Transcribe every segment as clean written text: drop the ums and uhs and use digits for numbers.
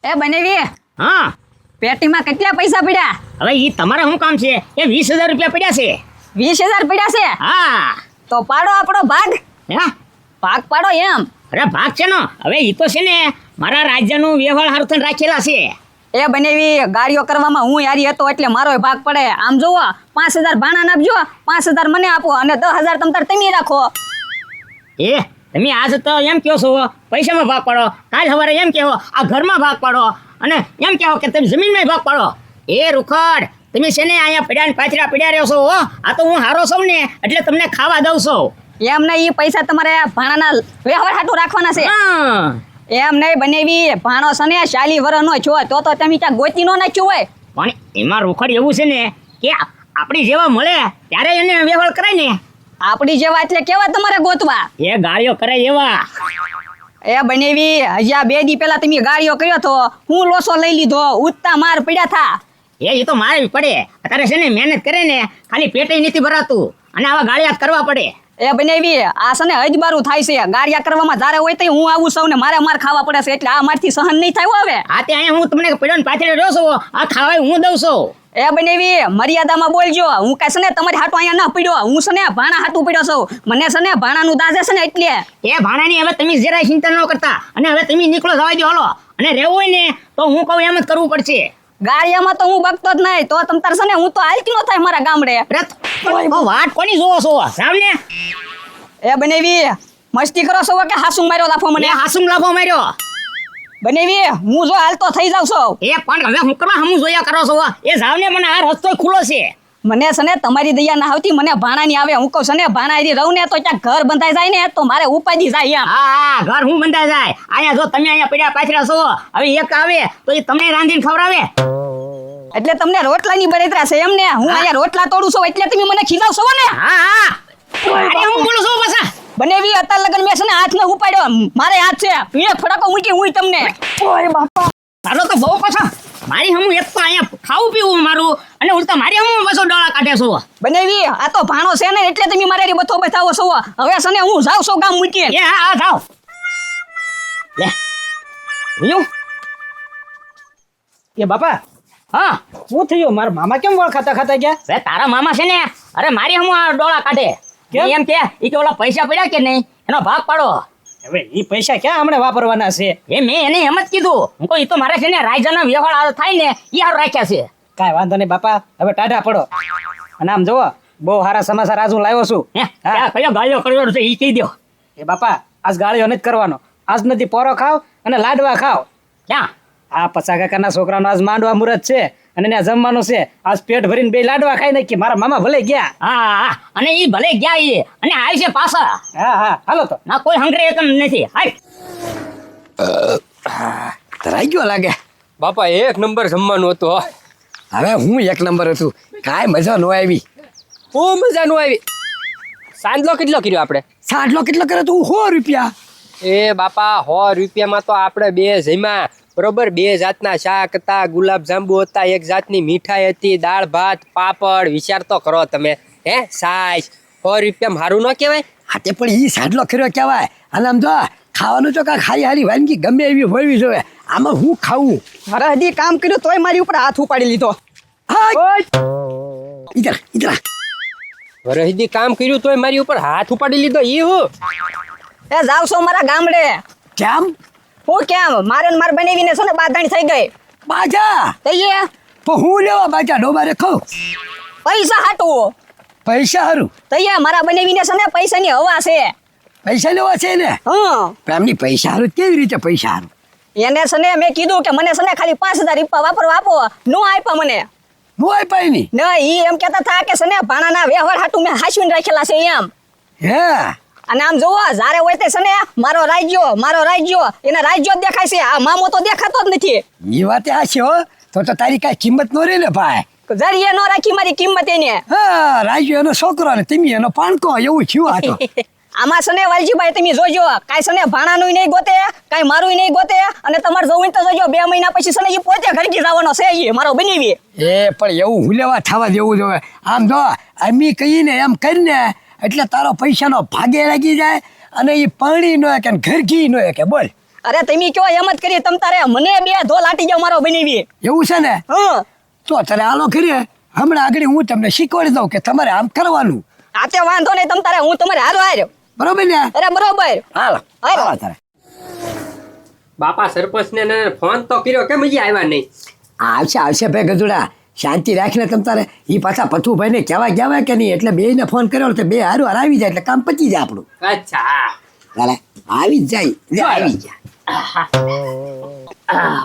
એ બનેવી હા પેટીમાં કેટલા પૈસા પડ્યા? હવે ઈ તમારે શું કામ છે? એ 20,000 રૂપિયા પડ્યા છે. 20,000 પડ્યા છે? હા તો પાડો આપણો ભાગ. હા ભાગ પાડો એમ. અરે ભાગ છે ને, હવે ઈ તો છે ને મારા રાજ્યનું વ્યવહાર હારું રાખેલા છે. એ બનેવી ગાડીઓ કરવામાં હું યારી હતો એટલે મારો ભાગ પડે. આમ જોવો 5,000 ભાણા આપજો, 5,000 મને આપો અને 10,000 તમ તાર તમે રાખો. એ તમે આજ તો એમ કહો છો પૈસામાં ભાગ પાડો, કાલ સવારે એમ કહો આ ઘરમાં ભાગ પાડો, અને એમ કહો કે તમે જમીનમાં ભાગ પાડો. એ રૂખડ, તમે છે ને અહીંયા પડ્યા ને પાછરા પડ્યા રહ્યો છો. આ તો હું હારો છું ને એટલે તમને ખાવા દઉં છું. એમ નહીં, પૈસા તમારે ભાણાના વ્યવહાર હાટું રાખવાના છે. હા એમ નહીં બનેવી, ભાણો છે ને 40 વર્ષનો છો તો તમે ત્યાં ગોતી નો નાખ્યું હોય. પણ એમાં રૂખડ એવું છે ને કે આપણી જેવા મળે ત્યારે એને વ્યવહાર કરાય ને. આપણી જેવા એટલે કેવા તમારે ગોતવા? એ ગાળીઓ કરે એવા. એ બનેવી હજી આ 2 દી પહેલા તમે ગાડીઓ કર્યો તો હું લોસો લઈ લીધો, ઉત્તા માર પડ્યા થા. એ તો મારે પડે. અત્યારે છે ને મહેનત કરે ને ખાલી પેટે નથી ભરાતું અને આવા ગાળિયા કરવા પડે. એ બનેવી આ છે ને હજબારું થાય છે. ગાડિયા કરવામાં જ્યારે હોય તો હું આવું સૌ ને મારે માર ખાવા પડે છે એટલે આ મારથી સહન નહીં થાય હવે. આ તે અહીંયા હું તમને પડ્યો ને પાછળ રહ્યો છું, આ ખાવાય હું દઉં છું. એ બનેવી મર્યાદામાં બોલજો. હું કઈ છે ને તમારી હાટું અહીંયા ના પડ્યો, હું છે ને ભાણા હાટું પડ્યો છું. મને છે ને ભાણાનું દાજે છે ને એટલે. એ ભાણાની હવે તમે જરાય ચિંતા ન કરતા અને હવે તમે નીકળો જવા દો. હાલો, અને રહેવું હોય ને તો હું કહું એમ જ કરવું પડશે. ગાડિયામાં તો હું બગતો જ નહીં, તો તમ તાર છે ને હું તો હાલતી નો થાય મારા ગામડે. વાત કોની જોવો છો સામને? એ બનેવી મસ્તી કરો છો કે હાસું માર્યો લાફો મને? હાસુમ લાફો માર્યો. બનેવી હું જો હાલતો થઈ જાવ છો. એ પણ હવે હું કરવા હમું જોયા કરો છો? એ જાવ ને, મને આ રસ્તો ખુલ્લો છે. મને છે ને તમારી દયા ના આવતી, મને ભાણાની આવે. હું કહું છે ને ભાણા રહું ને તો ક્યાંક ઘર બંધાઈ જાય ને તો મારે ઉપાધી જાય એમ. હા ઘર હું બંધાઈ જાય. અહીંયા જો તમે અહીંયા પડ્યા પાછળ છો, હવે એક આવે તો એ તમને રાંધીને ખવડાવે. એટલે તમને રોટલાની બળતરા છે એમ ને? હું અહીંયા રોટલા તોડું છું એટલે તમે મને ખીજાવ છો ને? હા હા અરે હું બોલું છું પાછા. બનેવી અત્યાર લગન મેં છે ને હાથ ન ઉપાડ્યો, મારે હાથ છે. પીળે ફડાકો મૂકી હું તમને. ઓય બાપા તારો તો બહુ પાછા. મારી હમું એક તો અહીંયા ખાવું પીવું મારું અને ઉલટા મારી હમું પાછો ડોળા કાઢે છો. બનેવી આ તો ભાણો છે ને એટલે તમે મારી બથો બતાવો છો. હવે છે ને હું જાવ છું ગામ મૂકી. એ હા જાવ લે હું. એ બાપા હા શું થયું? મારા મામા કેમ વળ ખાતા ખાતા ગયા? અરે તારા મામા છે ને, અરે મારી હમું આ ડોળા કાઢે. કેમ? એમ કે ઈ કે ઓલા પૈસા પડ્યા કે નહીં એનો ભાગ પાડો. હવે એ પૈસા ક્યાં હમણાં વાપરવાના છે? એ મેં એને એમ જ કીધું. હું કહું ઈ તો મારે છે ને રાજાનો વ્યવહાર થાય ને ઈ હારું રાખ્યા છે. કાંઈ વાંધો નહીં બાપા, હવે ટાઢા પડો. અને આમ જોવો બહુ સારા સમાચાર આજ હું લાવ્યો છું. હે ક્યાં કયો ગાળિયો કર્યો છે ઈ કહી દો. એ બાપા આજ ગાળિયો નથી કરવાનો. આજ નથી પોરો ખાવ અને લાડવા ખાવ. ક્યાં? આ પચા કાકાના છોકરાનો આજ માંડવા મુહૂર્ત છે અને ત્યાં જમવાનું છે. આજ પેટ ભરીને 2 લાડવા ખાઈ નાખી. મારા મામા ભલે ગયા. હા હા અને ઈ ભલે ગયા ઈ અને આવી છે પાછા. હા હા હાલો તો. ના કોઈ હંગરે એકમ નથી. હાય ધરાઈ ગયો લાગે. બાપા એક નંબર જમવાનું હતું હો. હવે હું 1 નંબર હતું, કાંઈ મજા ન આવી. બહુ મજા નો આવી. સાંજલો કેટલો કર્યો આપણે? સાંજલો કેટલો કરે તું? 100 રૂપિયા. એ બાપા 100 રૂપિયામાં તો આપણે 2 જમ્યા બરોબર. 2 જાતના શાક હતા, ગુલાબ જાંબુ હતા, 1 જાતની મીઠાઈ હતી, દાળ ભાત પાપડ. વિચાર તો કરો તમે. હે સાઈઝ 100 રૂપિયામાં સારું ન કહેવાય? હા તે પણ ઈ સાંજલો કર્યો કહેવાય. અને આમ જો ખાવાનું તો કાંઈ હારી હારી વાનગી ગમે એવી હોવી જોઈએ. આમાં હું ખાવું? મારે હજી કામ કર્યું તોય મારી ઉપર હાથ ઉપાડી લીધો. હા ઇધર ઇધર. વરહદી કામ કર્યું તોય મારી ઉપર હાથ ઉપાડી લીધો. ઈ હું એ જાવ છો મારા ગામડે? કેમ? હું કેમ? મારે ને માર બનેવીને છે ને બાધાણી થઈ ગઈ. બાજા તઈએ તો હું લેવા બાજા ડોબારે ખાઉં? પૈસા હાટું. પૈસા હારું? તઈએ મારા બનેવીને છે ને પૈસાની હવા છે. પૈસા લેવા છે ને? હં પણ એમની પૈસા હારું કેવી રીતે પૈસા હારું? એને છે ને મેં કીધું કે મને છે ને ખાલી 5,000 રૂપિયા વાપરવા આપો. નો આપ્યા મને. હું આપાય નહીં? ના ઈ એમ કહેતા હતા કે છે ને ભાણાના વ્યવહાર હાટું મેં હાચવીને રાખેલા છે એમ. હે અને આમ જોવો જારે હોય તે છે ને મારો રાજ્યો એને રાજ્યો જ દેખાય છે. આ મામો તો દેખાતો જ નથી. એ વાત આ છે હો. તો તારી કાંઈ કિંમત ન રહી ને ભાઈ. જરીએ નો રાખી મારી કિંમત એને. હા રાજુ એનો છોકરો ને તમે એનો પાણકો એવું થયું આ તો. આમાં છે ને વાલજીભાઈ તમે જોજો કાંઈ છે ને ભાણાનું નહીં ગોતે, કાંઈ મારું નહીં ગોતે. અને તમારે જોવું તો જોજો 2 મહિના પછી છે ને એ પોતે ઘરકી જવાનો છે. એ મારો બનેવી. એ પણ એવું હુલેવા થવા દેવું જોઈએ. આમ જો અમી કહીને એમ કરીને એટલે તારો પૈસાનો ભાગે લાગી જાય અને એ પાણી નો કે ઘર ઘી નો કે બોલ. અરે તમે કયો એમ જ કરી તમ તારે મને બે ધો લાટી જાવ મારો બનાવી. એવું છે ને હા તો તારે હાલો કરીએ હમણાં આગળ હું તમને શીખવાડી દઉં કે તમારે આમ કરવાનું આતે વાંધો નહીં તમ તારે હું તમારે હારો હાર્યો. બરોબર ને અરે બરોબર. હાલો હાલો. હાલો તારે બાપા સરપંચને ફોન તો કર્યો કેમ હજી આવ્યા નહીં? આવશે ભાઈ ગજુડા શાંતિ રાખીને તમ તારે એ પાછા પથુભાઈને કહેવાય કે નહીં એટલે બેયને ફોન કર્યો એટલે બે હારું હાર આવી જાય એટલે કામ પતી જાય આપણું અચ્છા હા. ચાલે આવી જ જાય લે, આવી જાય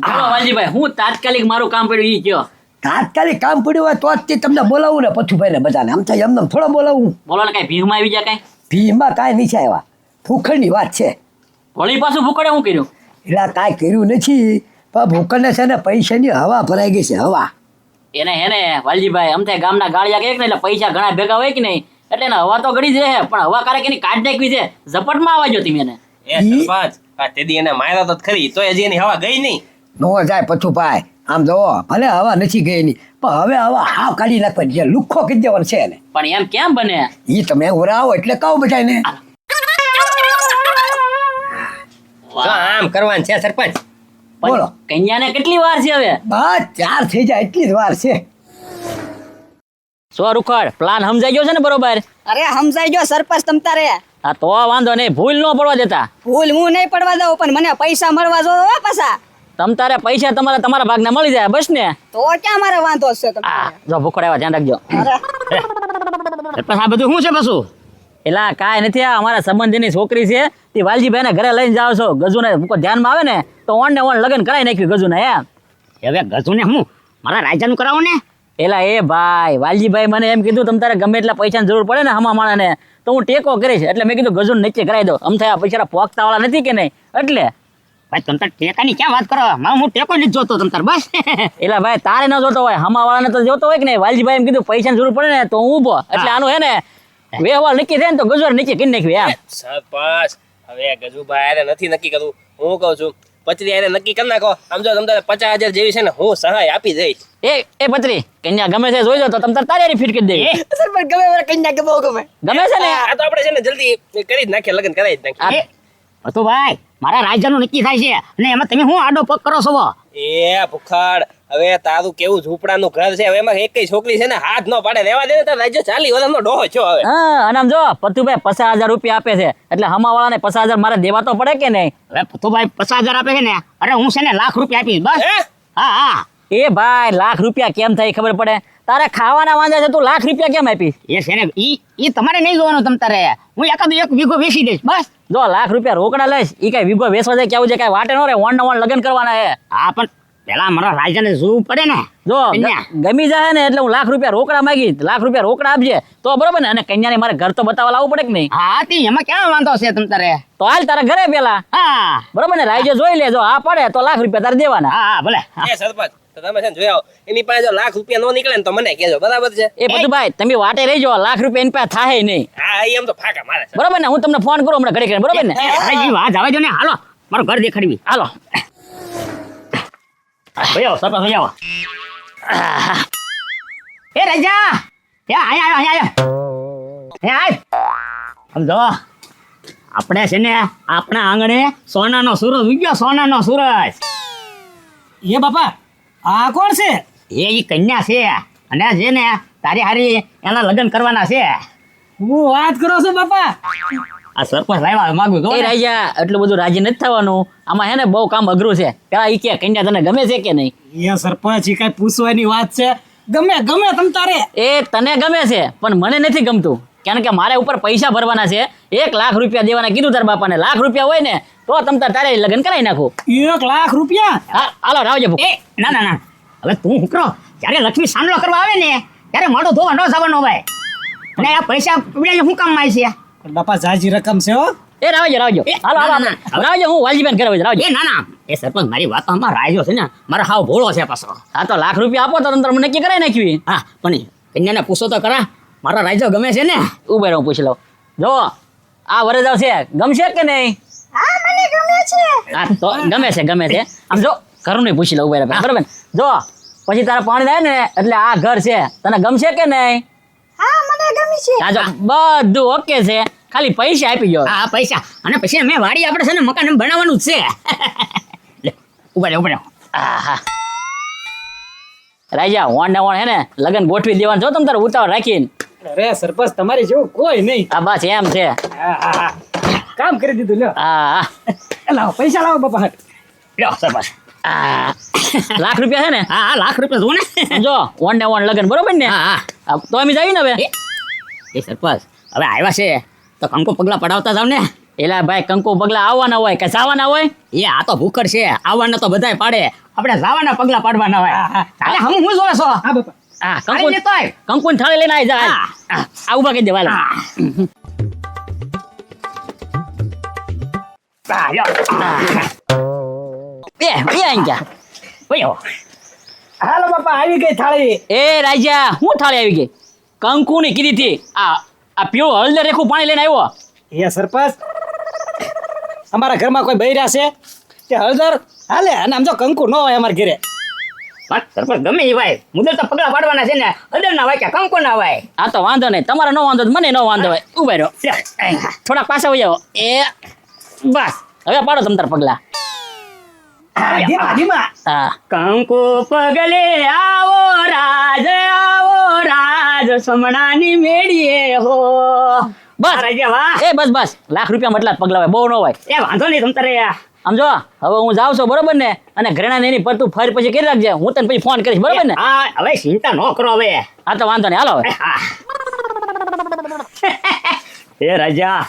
બોલો વાલજીભાઈ, હું તાત્કાલિક મારું કામ પડ્યું ઈ કયો. તાત્કાલિક કામ પડ્યું હોય તો જ તે તમને બોલાવું ને પથુભાઈને બધાને આમ થાય એમને થોડો બોલાવું બોલો ને કઈ ભીખમાં આવી જાય કઈ. ભીમાં કાંઈ નીચે આવ્યા ભૂખડની વાત છે વળી પાછું ભૂકડે હું કર્યું. એટલે કાંઈ કર્યું નથી પણ ભૂખડને છે ને પૈસાની હવા ભરાઈ ગઈ છે હવા એને હેને વાલજીભાઈ અમથે ગામના ગાળિયા કે ને એટલે પૈસા ઘણા ભેગા હોય કે નહીં એટલે એને હવા તો ગળી જ રહે પણ હવા કારક એની કાઢ નાખવી છે. ઝપટમાં આવવા જો તમે એને. એ સરપંચ આ તેદી એને માર્યા તો ખરી તોય હજી એની હવા ગઈ નહીં. નો જાય પથુભાઈ આમ જોવો ભલે હવા નથી ગઈ એની પણ હવે હવા હાવ કાઢી નાખવાની જે લુખ્ખો કરી દેવાનો છે એને પણ એમ કેમ બને. એ તમે ઉરાવો એટલે કહું બધાને તો આમ કરવાનું છે સરપંચ. બોલો કન્યાને કેટલી વાર છે હવે. બસ 4 થઈ જાય એટલી જ વાર છે સો રૂખડ પ્લાન સમજાઈ ગયો છે ને બરોબર. અરે સમજાઈ ગયો સરપંચ તમ તારે. હા તો વાંધો નહીં, ભૂલ ન પડવા દેતા. ભૂલ હું નહીં પડવા દઉં પણ મને પૈસા મળવા જો હો પાછા. તમ તારે પૈસા તમારા ભાગના મળી જાય બસ ને. તો ક્યાં મારે વાંધો છે તમને? આ જો ભૂખડ આવ્યા ધ્યાન રાખજો. અરે સરપંચ આ બધું શું છે પાછું. એલા કાંઈ નથી, આ અમારા સંબંધીની છોકરી છે તે વાલજીભાઈને ઘરે લઈને જાવ છો. ગજુને ધ્યાનમાં આવે ને તો ઓન ને ઓન લગ્ન કરાવી નાખ્યું ગજુને. એમ હવે ગજુને હું મારા રાજાનું કરાવું ને. એલા એ ભાઈ વાલજીભાઈ મને એમ કીધું તમ તારે ગમે એટલા પૈસાની જરૂર પડે ને હમા માણાને તો હું ટેકો કરીશ એટલે મેં કીધું ગજુને નીચે કરાવી દો. આમ થાય આ પૈસા પોખતા વાળા નથી કે નહીં એટલે. ભાઈ તમ તાર ટેકાની ક્યાં વાત કરો, હું ટેકો નથી જોતો તમ તાર બસ. એલા ભાઈ તારે ન જોતો હોય હમા વાળાને તો જોતો હોય કે નહીં. વાલજીભાઈ એમ કીધું પૈસાની જરૂર પડે ને તો હું ઊભો એટલે આનું હે ને વ્યવહાર નક્કી થાય ને તો ગજુર નીચે કરી નાખ્યું એમ. સરપંચ હવે ગજુભાઈ આરે નથી નક્કી કરવું. હું કહું છું પચરી આરે નક્કી કરી નાખો. આમ જો તમને 50,000 જેવી છે ને હું સહાય આપી દઈશ. એ પત્રી કન્યા ગમે છે જોઈ લો તો તમ તાર તારી ફીટ કરી દેવી. સરપંચ ગમે મારે કન્યા કે બહુ ગમે. ગમે છે ને આ તો આપણે છે ને જલ્દી કરી જ નાખીએ, લગ્ન કરાવી જ નાખીએ. તો ભાઈ મારા રાજ્યનું નક્કી થાય છે અને એમાં તમે હું આડો પગ કરો છો. એ ભૂખાડ હવે તારું કેવું ઝૂંપડાનું ઘર છે હવે એમાં એક છોકરી છે ને હાથ ન પાડે રહેવા દે ને તાર રાજ્ય 40 વર્ષનો ડોહો છો હવે. હા અને આમ જો પતુભાઈ 50,000 રૂપિયા આપે છે એટલે હમાવાળાને 50,000 મારે દેવા તો પડે કે નહીં. હવે પતુભાઈ 50,000 આપે છે ને અરે હું છે ને લાખ રૂપિયા આપીશ બસ. હે? હા એ ભાઈ લાખ રૂપિયા કેમ થાય ખબર પડે. તારે ખાવાના વાંધા છે તું લાખ રૂપિયા કેમ આપીશ. એ છે ને ઈ તમારે નહીં જોવાનું તમ તારે. હું એકાદ એક વીઘો વેચી દઈશ બસ. જો લાખ રૂપિયા રોકડા લઈશ ઈ કઈ વીઘો વેચવા જાય કેવું છે કઈ વાટે ન રે. વન ને વન લગ્ન કરવાના હે. હા પણ પેલા મારા રાજાને જોવું પડે ને. જો ગમી જાય ને એટલે હું લાખ રૂપિયા રોકડા માંગી લાખ રૂપિયા રોકડા આપજે તો બરોબર ને. અને કન્યાને મારે ઘર તો બતાવવા લાવવું પડે કે નહીં. હા તે એમાં ક્યાં વાંધો છે તમ તારે. તો હાલ તારા ઘરે પેલા. હા બરોબર ને રાજ્ય જોઈ લેજો આ પડે તો લાખ રૂપિયા તારે દેવાના. હા ભલે. એ સરપંચ તો તમે છે ને જોઈ આવો એની પાસે જો લાખ રૂપિયા નો નીકળે ને તો મને કહેજો બરાબર છે. એ બધું ભાઈ તમે વાટે રહેજો લાખ રૂપિયા એની પાસે થાય નહીં. હા એમ તો ફાકા મારે છે. બરોબર ને હું તમને ફોન કરું હમણાં ઘડી બરોબર ને. વાત આવે જો ને હાલો મારું ઘર દેખાડવી હાલો. ભૈયા સરપંચ ભૈયા એ રાજા એ આયા એ આય સમજો આપણે છે ને આપણા આંગણે સોનાનો સૂરજ ઉગ્યો સોનાનો સૂરજ. એ બાપા આ કોણ છે? એ ઈ કન્યા છે અને છે ને તારી હારી એના લગ્ન કરવાના છે. હું વાત કરો છો બાપા? આ સરપંચ લાવ્યા માંગુ તો એ રાજા એટલું બધું રાજી નથી થવાનું. આમાં હે ને બહુ કામ અઘરું છે. પેલા ઈ કે કન્યા તને ગમે છે કે નહીં. એ સરપંચ એ કઈ પૂછવાની વાત છે? ગમે તમ તારે. એ તને ગમે છે પણ મને નથી ગમતું કારણ કે મારે ઉપર પૈસા ભરવાના છે. 1 લાખ રૂપિયા દેવાના કીધું તાર બાપાને. લાખ રૂપિયા હોય ને તો તમ તારે લગ્ન કરાવી નાખું. 1 લાખ રૂપિયા? હા હાલો રાવજો. એ ના હવે તું હુકરો જ્યારે લક્ષ્મી સાંડલો કરવા આવે ને ત્યારે મોઢું ધોવા ન જવાનો ભાઈ. અને આ પૈસા શું કામ માં છે? બાપા જાજી રકમ છે હો. એ રાવજો હાલો રાવજો હું વાલજીભાઈ ઘરે રાવજો. એ ના એ સરપંચ મારી વાત આમાં રાજો છે ને મારો હાવ ભોળો છે પાછો. હા તો લાખ રૂપિયા આપો તો તંત્ર મને નક્કી કરાવી નાખ્યું. હા પણ કન્યાને પૂછો તો ખરા મારો રાજો ગમે છે ને. ઉભા રહો પૂછી લઉં. જો આ વરજાવ છે ગમશે કે નહીં? હા મને ગમે છે. હા તો ગમે છે આમ જો ઘરનું નહીં પૂછી લઉં ઉભા રહે બરાબર ને. જો પછી તારા પાણી થાય ને એટલે આ ઘર છે તને ગમશે કે નહીં? હા મને ગમે છે. હા જો બધું ઓકે છે ખાલી પૈસા આપી ગયો હા પૈસા અને પછી અમે વાડી આપણે છે ને મકાન એમ બનાવવાનું જ છે લે, ઉભા રહો હા રાજા વણ ને વણ હે ને લગન ગોઠવી દેવાનું જો તમ તારે ઉતાવળ રાખીને અરે સરપંચ તમારી જેવું કોઈ નહીં. આ બસ એમ છે કામ કરી દીધું લ્યો. હા લાવો પૈસા લાવો બાપા હાટ. લ્યો સરપંચ લાખ રૂપિયા છે ને હા હા લાખ રૂપિયા જોને જો વણ ને વણ લગન બરોબર ને હા હા આ તો અમે જાવી ને હવે એ સરપંચ હવે આવ્યા છે તો કંકુ પગલા પડાવતા જાવ ને એલા ભાઈ કંકુ પગલા આવવાના હોય કે જવાના હોય એ આ તો ભૂખડ છે આવવાના તો બધાય પાડે આપણે જવાના પગલા પાડવાના હોય ચાલે હમ હું જોવે છો હા બાપા હા કંકુ કંકુ લેતો આય કંકુ થાળી લઈને આવી જાય હા. આ ઉભા કરી દેવા બે આઈ ગયા ઓયો હાલો બાપા આવી ગઈ થાળી. એ રાજા હું થાળી આવી ગઈ કંકુ ની કીધી હતી આ પીળું હળદર રેખું પાણી લઈને આવ્યો એ સરપંચ અમારા ઘરમાં કોઈ બૈરા છે કે હળદર હાલે અને આમ જો કંકુ ન હોય અમારા ઘરે. પણ સરપંચ ગમે એ ભાઈ મુદલ તો પગલા પાડવાના છે ને હદર ના હોય કે કંકુ ના હોય આ તો વાંધો નહીં તમારે ન વાંધો તો મને ન વાંધો હોય ઉભા રહ્યો થોડાક પાછા વહી આવો એ બસ હવે પાડો તમ તાર પગલા ધીમા ધીમા. હા કંકુ પગલે આવો રાજ સમણાની મેળીએ હો બસ રાજા વાહ એ બસ બસ લાખ રૂપિયા મતલા જ પગલા હોય બહુ ન હોય એ વાંધો નહીં તમ તારે સમજો હવે હું જાઉં છું બરોબર ને અને ઘરેણા એની પર તું ફરી પછી કરી રાખજે હું તને પછી ફોન કરીશ બરોબર ને હા હવે ચિંતા ન કરો હવે હા તો વાંધો નહીં હાલો હવે હા. એ રાજા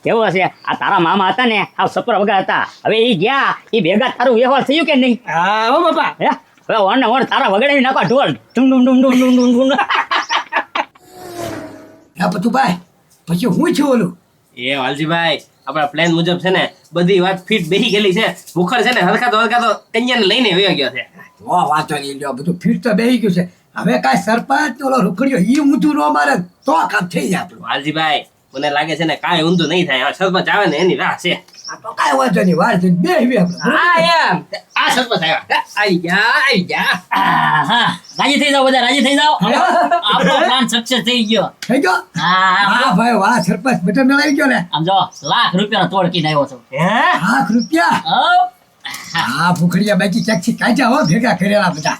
કેવો છે આ તારા મામા હતા ને આ સપરા વગર હતા હવે એ ગયા એ ભેગા તારું વ્યવહાર થયું કે નહીં હા હો બાપા. હે હવે વણ ને વણ તારા વગડાવી નાખવા ઢોલ ડુમ ડુમ ડુમ ડુમ ડુમ ડુમ ડુમ હા પતુભાઈ પછી હું છું ઓલું એ વાલજીભાઈ આપણા પ્લાન મુજબ છે ને બધી વાત ફિટ બેહી ગયેલી છે મુખર છે ને હલકાતો કન્યાને લઈને વયો ગયો છે વાંચો નહીં લ્યો બધું ફીટ તો બેહી ગયું છે હવે કાંઈ સરપંચ ઓલો રૂખડ્યો ઈ ઊંધું ન મારે તો કામ થઈ જાય આપણું વાલજીભાઈ મને લાગે છે ને કાંઈ ઊંધું નહીં થાય આ સરપંચ આવે ને એની રાહ છે આ તો કાંઈ વાંધો નહીં વાર છે બેહવી આપણે હા એમ આ સરપંચ આવ્યા આવી ગયા હા રાજી થઈ જાઓ બધા રાજી થઈ જાઓ આપણો પ્લાન સક્સેસ થઈ ગયો થઈ ગયો હા હા ભાઈ વાહ સરપંચ બેટા મેળવી ગયો ને આમ જો લાખ રૂપિયાનો તોડ કીને આવ્યો છું લાખ રૂપિયા હઉ. હા ભૂખડિયા બાકી ક્યાંકથી કાઢ્યા હો ભેગા કરેલા બધા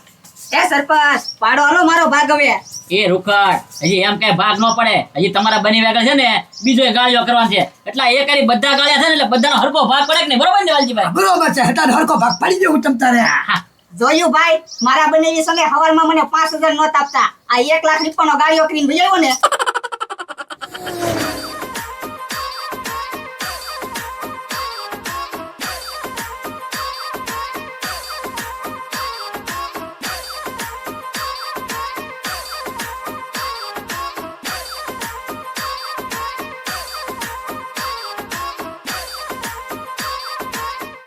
એ સરપંચ પાડો હાલો મારો ભાગ હવે એ રૂખડ હજી એમ કઈ ભાગ ન પડે હજી તમારા બની વાગા છે ને બીજો ગાળીઓ કરવાનો છે એટલે એ કરી બધા ગાળ્યા છે ને એટલે બધાનો હરકો ભાગ પડે કે નહીં બરોબર ને વાલજીભાઈ બરોબર છે હટાને હરકો ભાગ પાડી દેવું તમ તારે જોયું ભાઈ મારા બંને સને હવારમાં મને 5000 નોટ આપતા આ 1 લાખ રૂપિયાનો ગાડીઓ કરીને ભજાવ્યો ને